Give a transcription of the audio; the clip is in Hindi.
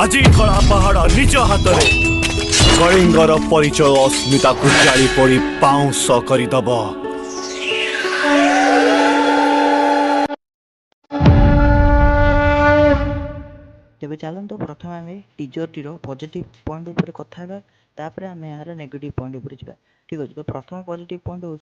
আজি ধরা পাহাড় নিজ হাতরে কলিঙ্গর পরিচয় অস্মিতাକୁ ଜାଳି ପୋଡ଼ି ପାଉଁଶ କରିଦବ। तेज चलते प्रथम आम टीजर पॉजिटिव पॉइंट उपर कथा तापर आम यार नेगेटिव पॉइंट उपर जा। ठीक अच्छे तो प्रथम पॉजिटिव पॉइंट हूँ